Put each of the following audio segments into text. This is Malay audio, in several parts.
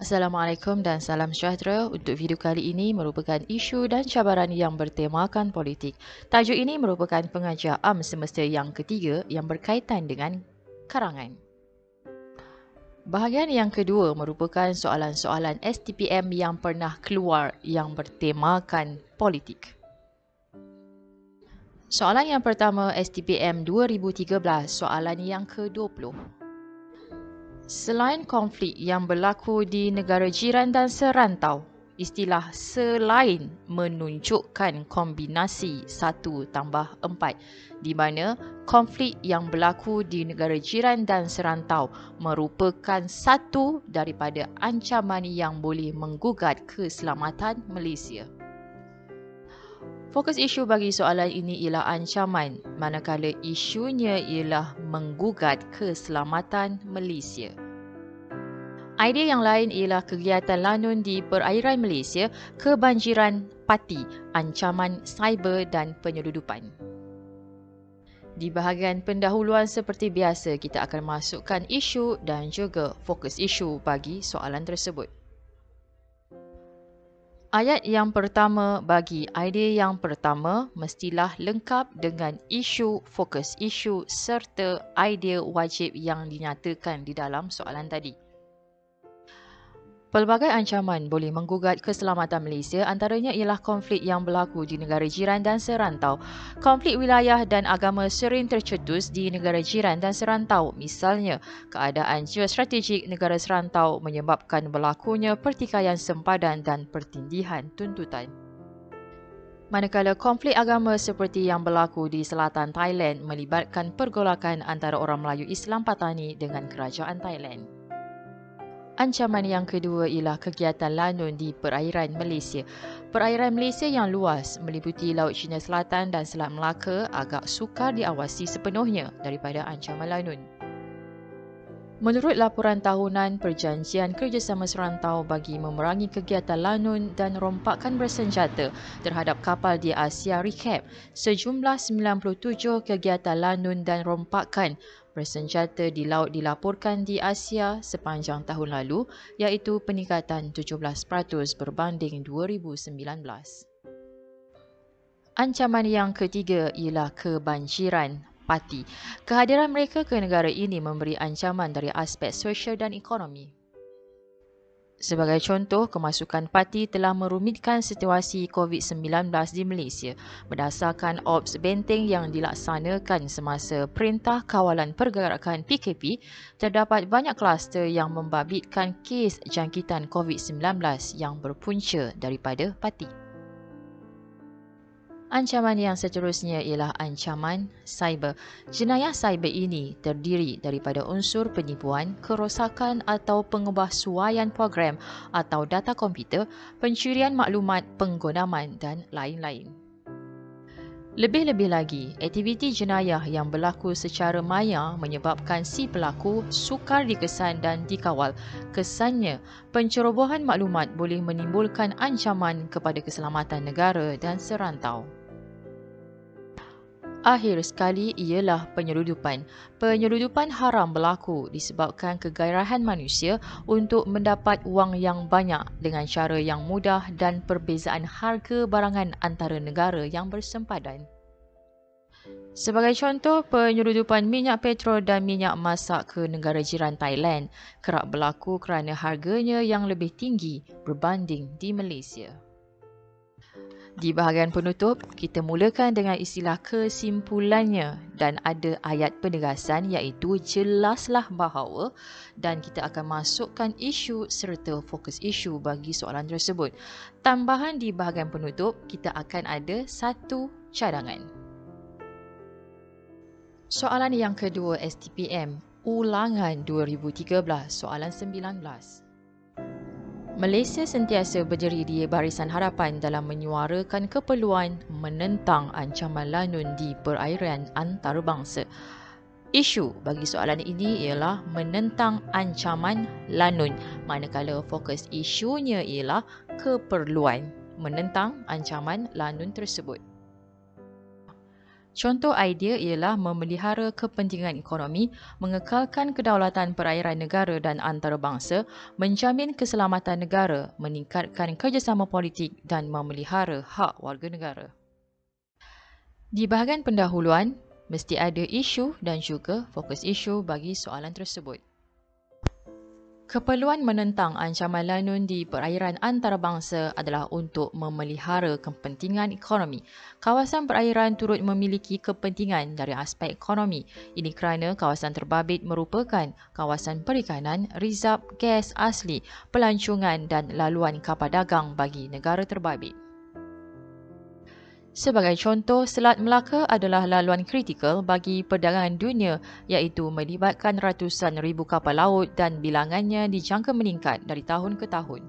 Assalamualaikum dan salam sejahtera. Untuk video kali ini merupakan isu dan cabaran yang bertemakan politik. Tajuk ini merupakan pengajar semester yang ketiga yang berkaitan dengan karangan. Bahagian yang kedua merupakan soalan-soalan STPM yang pernah keluar yang bertemakan politik. Soalan yang pertama STPM 2013, soalan yang ke-20. Selain konflik yang berlaku di negara jiran dan serantau, istilah selain menunjukkan kombinasi 1+4, di mana konflik yang berlaku di negara jiran dan serantau merupakan satu daripada ancaman yang boleh menggugat keselamatan Malaysia. Fokus isu bagi soalan ini ialah ancaman, manakala isunya ialah menggugat keselamatan Malaysia. Idea yang lain ialah kegiatan lanun di perairan Malaysia, kebanjiran parti, ancaman cyber dan penyeludupan. Di bahagian pendahuluan seperti biasa, kita akan masukkan isu dan juga fokus isu bagi soalan tersebut. Ayat yang pertama bagi idea yang pertama mestilah lengkap dengan isu, fokus isu serta idea wajib yang dinyatakan di dalam soalan tadi. Pelbagai ancaman boleh menggugat keselamatan Malaysia, antaranya ialah konflik yang berlaku di negara jiran dan serantau. Konflik wilayah dan agama sering tercetus di negara jiran dan serantau. Misalnya, keadaan geostrategik negara serantau menyebabkan berlakunya pertikaian sempadan dan pertindihan tuntutan. Manakala konflik agama seperti yang berlaku di selatan Thailand melibatkan pergolakan antara orang Melayu Islam Patani dengan kerajaan Thailand. Ancaman yang kedua ialah kegiatan lanun di perairan Malaysia. Perairan Malaysia yang luas meliputi Laut Cina Selatan dan Selat Melaka agak sukar diawasi sepenuhnya daripada ancaman lanun. Menurut laporan tahunan Perjanjian Kerjasama Serantau bagi memerangi kegiatan lanun dan rompakan bersenjata terhadap kapal di Asia RECAP, sejumlah 97 kegiatan lanun dan rompakan bersenjata di laut dilaporkan di Asia sepanjang tahun lalu, iaitu peningkatan 17% berbanding 2019. Ancaman yang ketiga ialah kebanjiran parti. Kehadiran mereka ke negara ini memberi ancaman dari aspek sosial dan ekonomi. Sebagai contoh, kemasukan parti telah merumitkan situasi COVID-19 di Malaysia. Berdasarkan Ops Benteng yang dilaksanakan semasa Perintah Kawalan Pergerakan PKP, terdapat banyak kluster yang membabitkan kes jangkitan COVID-19 yang berpunca daripada parti. Ancaman yang seterusnya ialah ancaman cyber. Jenayah cyber ini terdiri daripada unsur penipuan, kerosakan atau pengubahsuaian program atau data komputer, pencurian maklumat penggodaman dan lain-lain. Lebih-lebih lagi, aktiviti jenayah yang berlaku secara maya menyebabkan si pelaku sukar dikesan dan dikawal. Kesannya, pencerobohan maklumat boleh menimbulkan ancaman kepada keselamatan negara dan serantau. Akhir sekali ialah penyeludupan. Penyeludupan haram berlaku disebabkan kegairahan manusia untuk mendapat wang yang banyak dengan cara yang mudah dan perbezaan harga barangan antara negara yang bersempadan. Sebagai contoh, penyeludupan minyak petrol dan minyak masak ke negara jiran Thailand kerap berlaku kerana harganya yang lebih tinggi berbanding di Malaysia. Di bahagian penutup, kita mulakan dengan istilah kesimpulannya dan ada ayat penegasan iaitu jelaslah bahawa, dan kita akan masukkan isu serta fokus isu bagi soalan tersebut. Tambahan di bahagian penutup, kita akan ada satu cadangan. Soalan yang kedua STPM, Ulangan 2013, soalan 19. Malaysia sentiasa berdiri di barisan hadapan dalam menyuarakan keperluan menentang ancaman lanun di perairan antarabangsa. Isu bagi soalan ini ialah menentang ancaman lanun, manakala fokus isunya ialah keperluan menentang ancaman lanun tersebut. Contoh idea ialah memelihara kepentingan ekonomi, mengekalkan kedaulatan perairan negara dan antarabangsa, menjamin keselamatan negara, meningkatkan kerjasama politik dan memelihara hak warga negara. Di bahagian pendahuluan, mesti ada isu dan juga fokus isu bagi soalan tersebut. Keperluan menentang ancaman lanun di perairan antarabangsa adalah untuk memelihara kepentingan ekonomi. Kawasan perairan turut memiliki kepentingan dari aspek ekonomi. Ini kerana kawasan terbabit merupakan kawasan perikanan, rizab, gas asli, pelancongan dan laluan kapal dagang bagi negara terbabit. Sebagai contoh, Selat Melaka adalah laluan kritikal bagi perdagangan dunia iaitu melibatkan ratusan ribu kapal laut dan bilangannya dijangka meningkat dari tahun ke tahun.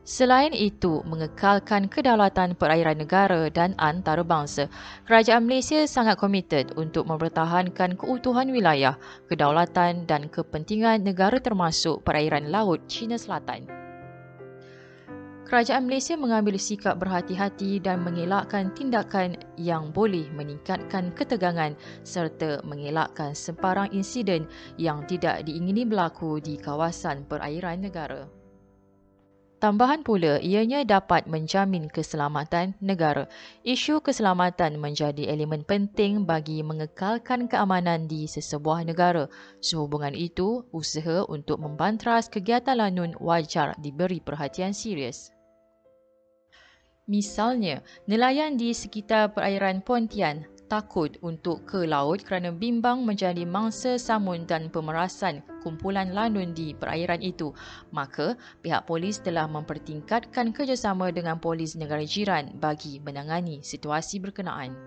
Selain itu, mengekalkan kedaulatan perairan negara dan antarabangsa, Kerajaan Malaysia sangat komited untuk mempertahankan keutuhan wilayah, kedaulatan dan kepentingan negara termasuk perairan laut China Selatan. Kerajaan Malaysia mengambil sikap berhati-hati dan mengelakkan tindakan yang boleh meningkatkan ketegangan serta mengelakkan sebarang insiden yang tidak diingini berlaku di kawasan perairan negara. Tambahan pula, ianya dapat menjamin keselamatan negara. Isu keselamatan menjadi elemen penting bagi mengekalkan keamanan di sesebuah negara. Sehubungan itu, usaha untuk membantras kegiatan lanun wajar diberi perhatian serius. Misalnya, nelayan di sekitar perairan Pontian takut untuk ke laut kerana bimbang menjadi mangsa samun dan pemerasan kumpulan lanun di perairan itu. Maka, pihak polis telah mempertingkatkan kerjasama dengan polis negara jiran bagi menangani situasi berkenaan.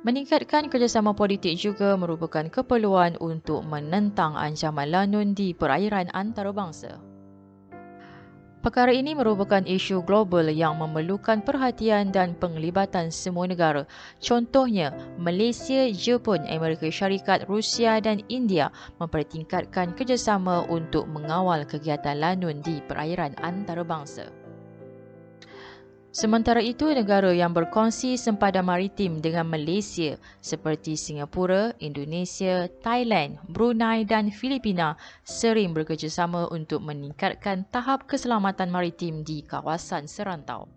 Meningkatkan kerjasama politik juga merupakan keperluan untuk menentang ancaman lanun di perairan antarabangsa. Perkara ini merupakan isu global yang memerlukan perhatian dan penglibatan semua negara. Contohnya, Malaysia, Jepun, Amerika Syarikat, Rusia dan India mempertingkatkan kerjasama untuk mengawal kegiatan lanun di perairan antarabangsa. Sementara itu, negara yang berkongsi sempadan maritim dengan Malaysia seperti Singapura, Indonesia, Thailand, Brunei dan Filipina sering bekerjasama untuk meningkatkan tahap keselamatan maritim di kawasan serantau.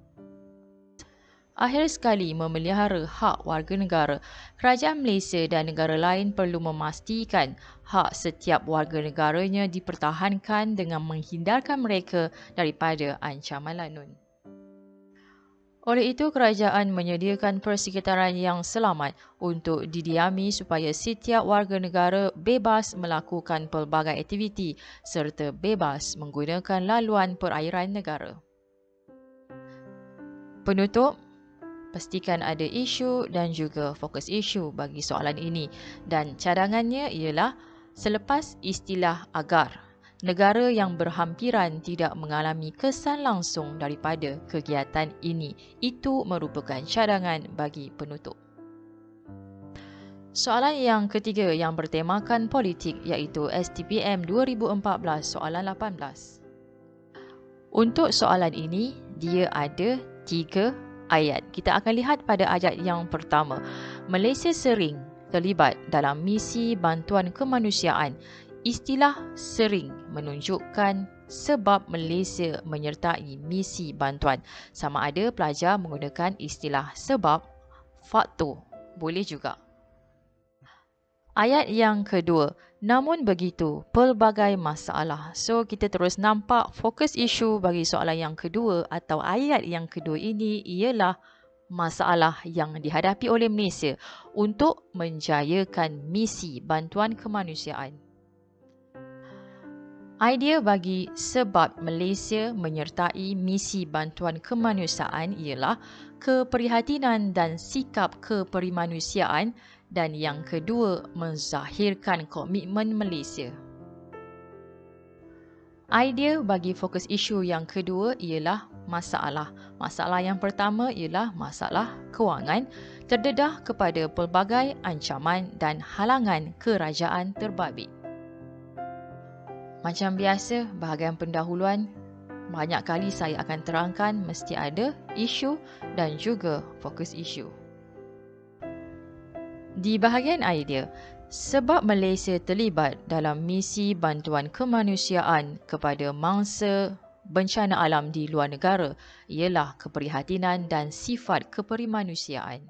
Akhir sekali, memelihara hak warga negara. Kerajaan Malaysia dan negara lain perlu memastikan hak setiap warga negaranya dipertahankan dengan menghindarkan mereka daripada ancaman lanun. Oleh itu, kerajaan menyediakan persekitaran yang selamat untuk didiami supaya setiap warga negara bebas melakukan pelbagai aktiviti serta bebas menggunakan laluan perairan negara. Penutup, pastikan ada isu dan juga fokus isu bagi soalan ini dan cadangannya ialah selepas istilah agar negara yang berhampiran tidak mengalami kesan langsung daripada kegiatan ini. Itu merupakan cadangan bagi penutup. Soalan yang ketiga yang bertemakan politik iaitu STPM 2014 soalan 18. Untuk soalan ini, dia ada 3 ayat. Kita akan lihat pada ayat yang pertama. Malaysia sering terlibat dalam misi bantuan kemanusiaan. Istilah sering menunjukkan sebab Malaysia menyertai misi bantuan. Sama ada pelajar menggunakan istilah sebab, faktor, boleh juga. Ayat yang kedua, namun begitu, pelbagai masalah. So, kita terus nampak fokus isu bagi soalan yang kedua atau ayat yang kedua ini ialah masalah yang dihadapi oleh Malaysia untuk menjayakan misi bantuan kemanusiaan. Idea bagi sebab Malaysia menyertai misi bantuan kemanusiaan ialah keprihatinan dan sikap keperimanusiaan dan yang kedua menzahirkan komitmen Malaysia. Idea bagi fokus isu yang kedua ialah masalah. Masalah yang pertama ialah masalah kewangan terdedah kepada pelbagai ancaman dan halangan kerajaan terbabit. Macam biasa, bahagian pendahuluan, Banyak kali saya akan terangkan mesti ada isu dan juga fokus isu. Di bahagian idea, sebab Malaysia terlibat dalam misi bantuan kemanusiaan kepada mangsa bencana alam di luar negara ialah keprihatinan dan sifat keperimanusiaan.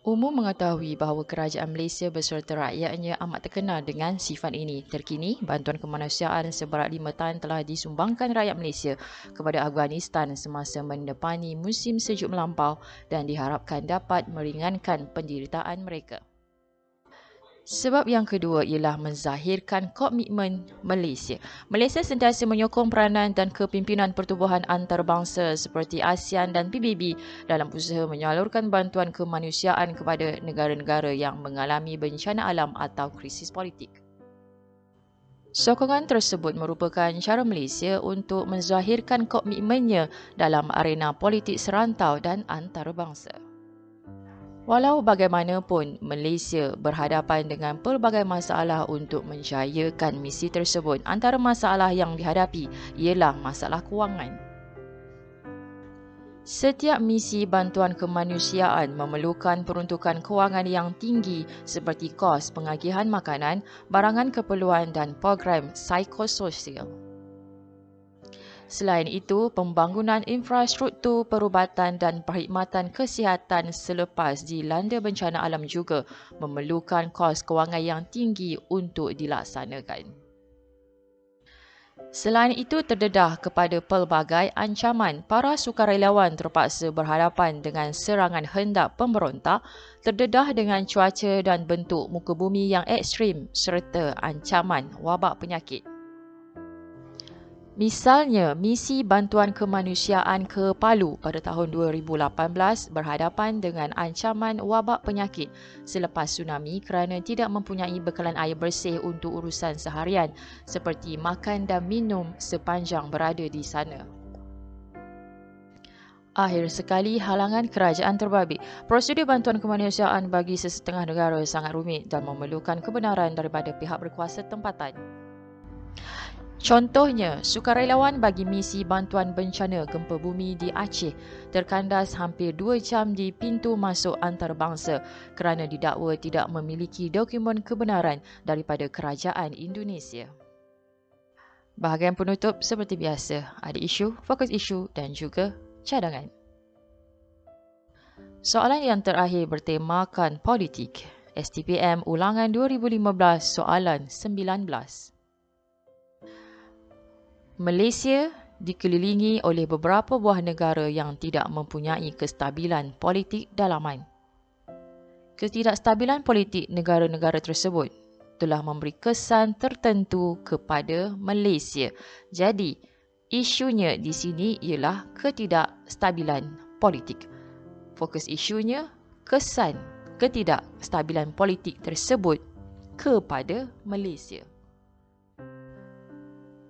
Umum mengetahui bahawa kerajaan Malaysia beserta rakyatnya amat terkenal dengan sifat ini. Terkini, bantuan kemanusiaan seberat 5 tan telah disumbangkan rakyat Malaysia kepada Afghanistan semasa mendepani musim sejuk melampau dan diharapkan dapat meringankan penderitaan mereka. Sebab yang kedua ialah menzahirkan komitmen Malaysia. Malaysia sentiasa menyokong peranan dan kepimpinan pertubuhan antarabangsa seperti ASEAN dan PBB dalam usaha menyalurkan bantuan kemanusiaan kepada negara-negara yang mengalami bencana alam atau krisis politik. Sokongan tersebut merupakan cara Malaysia untuk menzahirkan komitmennya dalam arena politik serantau dan antarabangsa. Walau bagaimanapun, Malaysia berhadapan dengan pelbagai masalah untuk menjayakan misi tersebut. Antara masalah yang dihadapi ialah masalah kewangan. Setiap misi bantuan kemanusiaan memerlukan peruntukan kewangan yang tinggi seperti kos pengagihan makanan, barangan keperluan dan program psikososial. Selain itu, pembangunan infrastruktur perubatan dan perkhidmatan kesihatan selepas dilanda bencana alam juga memerlukan kos kewangan yang tinggi untuk dilaksanakan. Selain itu, terdedah kepada pelbagai ancaman, para sukarelawan terpaksa berhadapan dengan serangan hendak pemberontak, terdedah dengan cuaca dan bentuk muka bumi yang ekstrim serta ancaman wabak penyakit. Misalnya, misi bantuan kemanusiaan ke Palu pada tahun 2018 berhadapan dengan ancaman wabak penyakit selepas tsunami kerana tidak mempunyai bekalan air bersih untuk urusan seharian seperti makan dan minum sepanjang berada di sana. Akhir sekali, halangan kerajaan terbabit. Prosedur bantuan kemanusiaan bagi sesetengah negara sangat rumit dan memerlukan kebenaran daripada pihak berkuasa tempatan. Contohnya, sukarelawan bagi misi bantuan bencana gempa bumi di Aceh terkandas hampir 2 jam di pintu masuk antarabangsa kerana didakwa tidak memiliki dokumen kebenaran daripada kerajaan Indonesia. Bahagian penutup seperti biasa, ada isu, fokus isu dan juga cadangan. Soalan yang terakhir bertemakan politik. STPM Ulangan 2015 soalan 19. Malaysia dikelilingi oleh beberapa buah negara yang tidak mempunyai kestabilan politik dalaman. Ketidakstabilan politik negara-negara tersebut telah memberi kesan tertentu kepada Malaysia. Jadi, isunya di sini ialah ketidakstabilan politik. Fokus isunya kesan ketidakstabilan politik tersebut kepada Malaysia.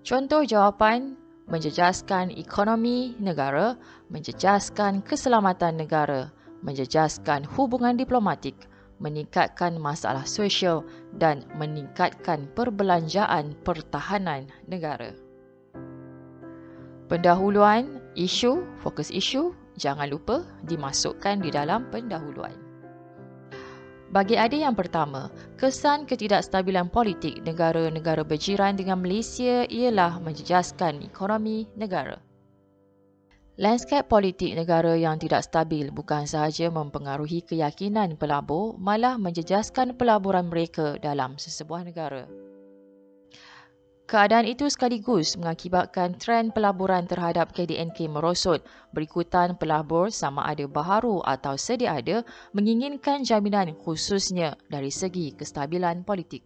Contoh jawapan, menjejaskan ekonomi negara, menjejaskan keselamatan negara, menjejaskan hubungan diplomatik, meningkatkan masalah sosial dan meningkatkan perbelanjaan pertahanan negara. Pendahuluan, isu, fokus isu, jangan lupa dimasukkan di dalam pendahuluan. Bagi adik yang pertama, kesan ketidakstabilan politik negara-negara berjiran dengan Malaysia ialah menjejaskan ekonomi negara. Lanskap politik negara yang tidak stabil bukan sahaja mempengaruhi keyakinan pelabur, malah menjejaskan pelaburan mereka dalam sesebuah negara. Keadaan itu sekaligus mengakibatkan trend pelaburan terhadap KDNK merosot. Berikutan pelabur sama ada baharu atau sedia ada menginginkan jaminan khususnya dari segi kestabilan politik.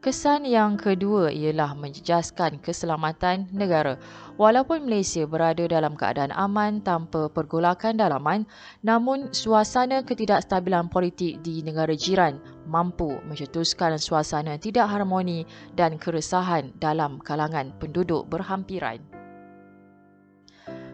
Kesan yang kedua ialah menjejaskan keselamatan negara. Walaupun Malaysia berada dalam keadaan aman tanpa pergolakan dalaman, namun suasana ketidakstabilan politik di negara jiran mampu mencetuskan suasana tidak harmoni dan keresahan dalam kalangan penduduk berhampiran.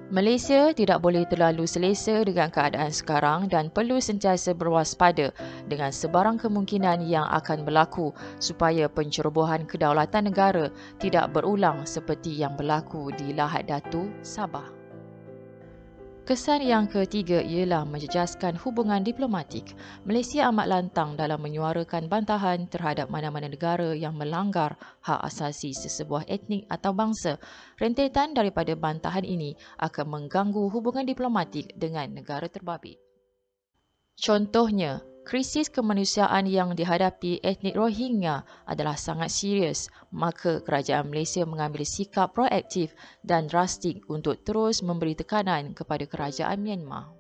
Malaysia tidak boleh terlalu selesa dengan keadaan sekarang dan perlu sentiasa berwaspada dengan sebarang kemungkinan yang akan berlaku supaya pencerobohan kedaulatan negara tidak berulang seperti yang berlaku di Lahad Datu, Sabah. Kesan yang ketiga ialah menjejaskan hubungan diplomatik. Malaysia amat lantang dalam menyuarakan bantahan terhadap mana-mana negara yang melanggar hak asasi sesebuah etnik atau bangsa. Rentetan daripada bantahan ini akan mengganggu hubungan diplomatik dengan negara terbabit. Contohnya, krisis kemanusiaan yang dihadapi etnik Rohingya adalah sangat serius, maka kerajaan Malaysia mengambil sikap proaktif dan drastik untuk terus memberi tekanan kepada kerajaan Myanmar.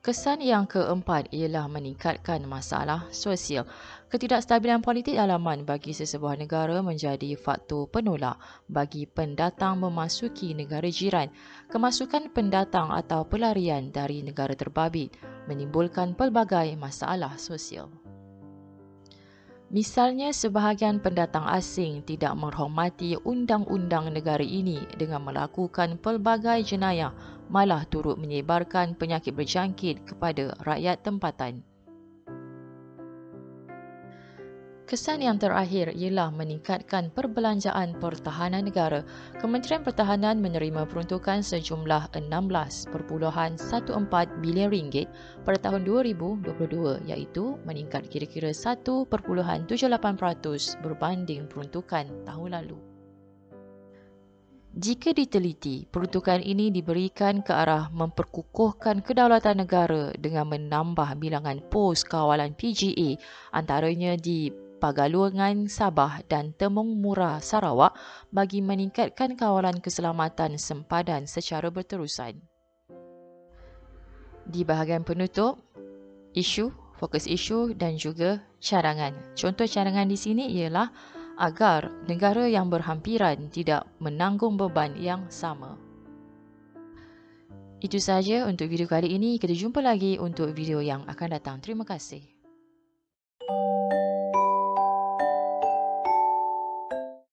Kesan yang keempat ialah meningkatkan masalah sosial. Ketidakstabilan politik dalaman bagi sesebuah negara menjadi faktor penolak bagi pendatang memasuki negara jiran. Kemasukan pendatang atau pelarian dari negara terbabit menimbulkan pelbagai masalah sosial. Misalnya, sebahagian pendatang asing tidak menghormati undang-undang negara ini dengan melakukan pelbagai jenayah, malah turut menyebarkan penyakit berjangkit kepada rakyat tempatan. Kesan yang terakhir ialah meningkatkan perbelanjaan pertahanan negara. Kementerian Pertahanan menerima peruntukan sejumlah RM16.14 bilion pada tahun 2022 iaitu meningkat kira-kira 1.78% berbanding peruntukan tahun lalu. Jika diteliti, peruntukan ini diberikan ke arah memperkukuhkan kedaulatan negara dengan menambah bilangan pos kawalan PGA antaranya di Pagalungan, Sabah dan Temung Murah, Sarawak bagi meningkatkan kawalan keselamatan sempadan secara berterusan. Di bahagian penutup, fokus isu dan juga cadangan. Contoh cadangan di sini ialah agar negara yang berhampiran tidak menanggung beban yang sama. Itu sahaja untuk video kali ini. Kita jumpa lagi untuk video yang akan datang. Terima kasih.